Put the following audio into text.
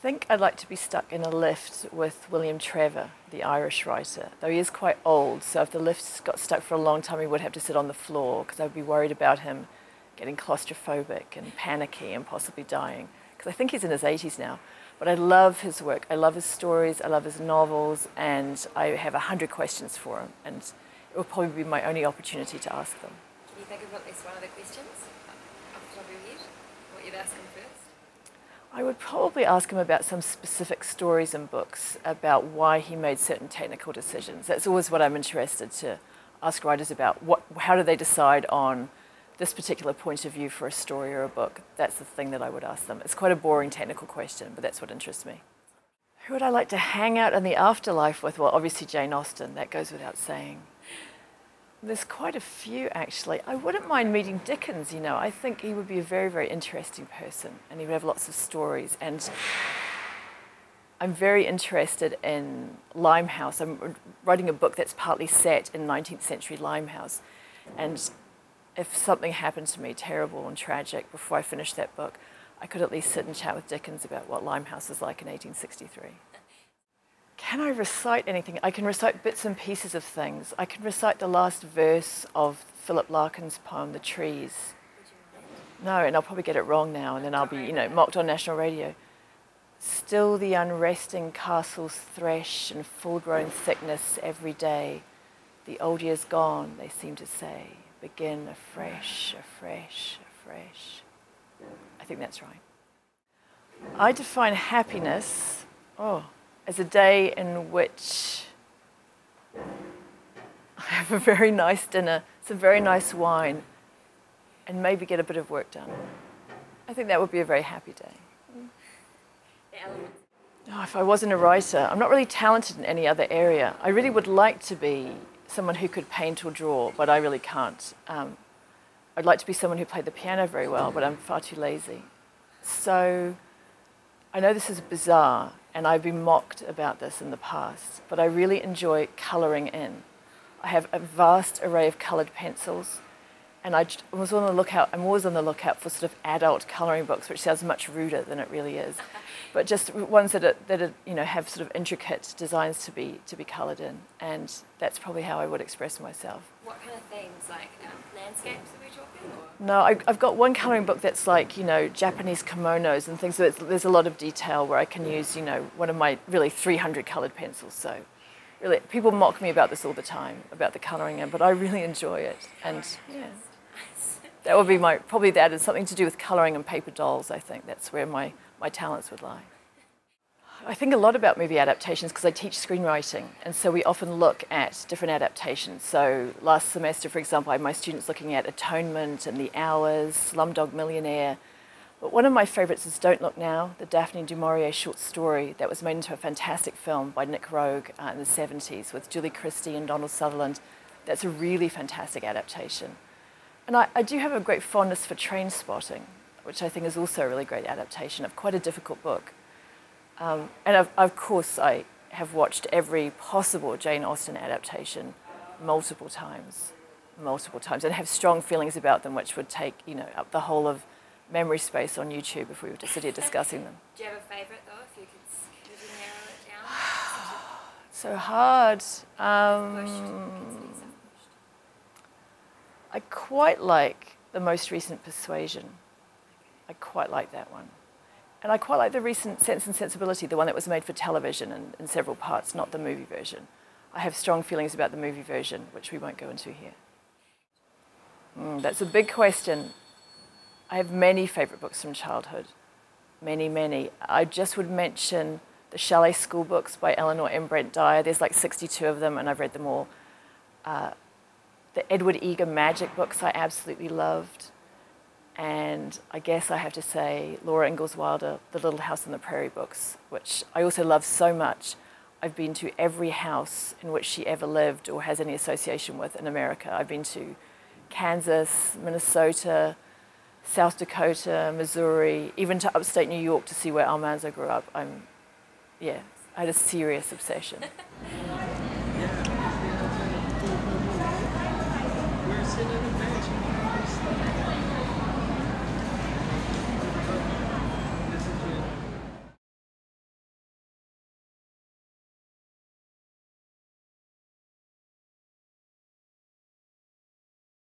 think I'd like to be stuck in a lift with William Trevor, the Irish writer, though he is quite old, so if the lift got stuck for a long time, he would have to sit on the floor, because I'd be worried about him getting claustrophobic and panicky and possibly dying, because I think he's in his 80s now. But I love his work, I love his stories, I love his novels, and I have 100 questions for him, and it will probably be my only opportunity to ask them. Can you think of at least one of the questions off the top of your head? What you'd ask him first? I would probably ask him about some specific stories and books about why he made certain technical decisions. That's always what I'm interested to ask writers about. How do they decide on this particular point of view for a story or a book? That's the thing that I would ask them. It's quite a boring technical question, but that's what interests me. Who would I like to hang out in the afterlife with? Well, obviously Jane Austen, that goes without saying. There's quite a few, actually. I wouldn't mind meeting Dickens, you know. I think he would be a very, very interesting person, and he would have lots of stories. And I'm very interested in Limehouse. I'm writing a book that's partly set in 19th century Limehouse. And if something happened to me terrible and tragic before I finished that book, I could at least sit and chat with Dickens about what Limehouse was like in 1863. Can I recite anything? I can recite bits and pieces of things. I can recite the last verse of Philip Larkin's poem, The Trees. No, and I'll probably get it wrong now, and then I'll be, mocked on national radio. Still the unresting castles thresh in full-grown thickness every day. The old year's gone, they seem to say. Begin afresh, afresh, afresh. I think that's right. I define happiness, as a day in which I have a very nice dinner, some very nice wine, and maybe get a bit of work done. I think that would be a very happy day. If I wasn't a writer, I'm not really talented in any other area. I really would like to be someone who could paint or draw, but I really can't. I'd like to be someone who played the piano very well, but I'm far too lazy. So I know this is bizarre, and I've been mocked about this in the past, but I really enjoy colouring in. I have a vast array of coloured pencils, and I'm always on the lookout for sort of adult colouring books, which sounds much ruder than it really is, but just ones that have sort of intricate designs to be coloured in, and that's probably how I would express myself. What kind of themes, like landscapes are we talking? Or? No, I've got one colouring book that's like, Japanese kimonos and things, so there's a lot of detail where I can use, one of my really 300 coloured pencils, so really, people mock me about this all the time, about the colouring in, but I really enjoy it, and yeah. That would be probably that is something to do with colouring and paper dolls, I think. That's where my talents would lie. I think a lot about movie adaptations because I teach screenwriting, and so we often look at different adaptations. So last semester, for example, I had my students looking at Atonement and The Hours, Slumdog Millionaire. But one of my favourites is Don't Look Now, the Daphne du Maurier short story that was made into a fantastic film by Nick Roeg in the 70s with Julie Christie and Donald Sutherland. That's a really fantastic adaptation. And I do have a great fondness for Trainspotting, which I think is also a really great adaptation of quite a difficult book. And of course, I have watched every possible Jane Austen adaptation multiple times, and have strong feelings about them, which would take, up the whole of memory space on YouTube if we were to sit here discussing them. Do you have a favourite, though, if you could narrow it down? So hard. I quite like the most recent Persuasion. I quite like that one. And I quite like the recent Sense and Sensibility, the one that was made for television and in several parts, not the movie version. I have strong feelings about the movie version, which we won't go into here. That's a big question. I have many favourite books from childhood. Many, many. I just would mention the Chalet School books by Eleanor M. Brent Dyer. There's like 62 of them, and I've read them all. The Edward Eager Magic books I absolutely loved. And I guess I have to say Laura Ingalls Wilder, The Little House on the Prairie books, which I also love so much. I've been to every house in which she ever lived or has any association with in America. I've been to Kansas, Minnesota, South Dakota, Missouri, even to upstate New York to see where Almanzo grew up. I had a serious obsession.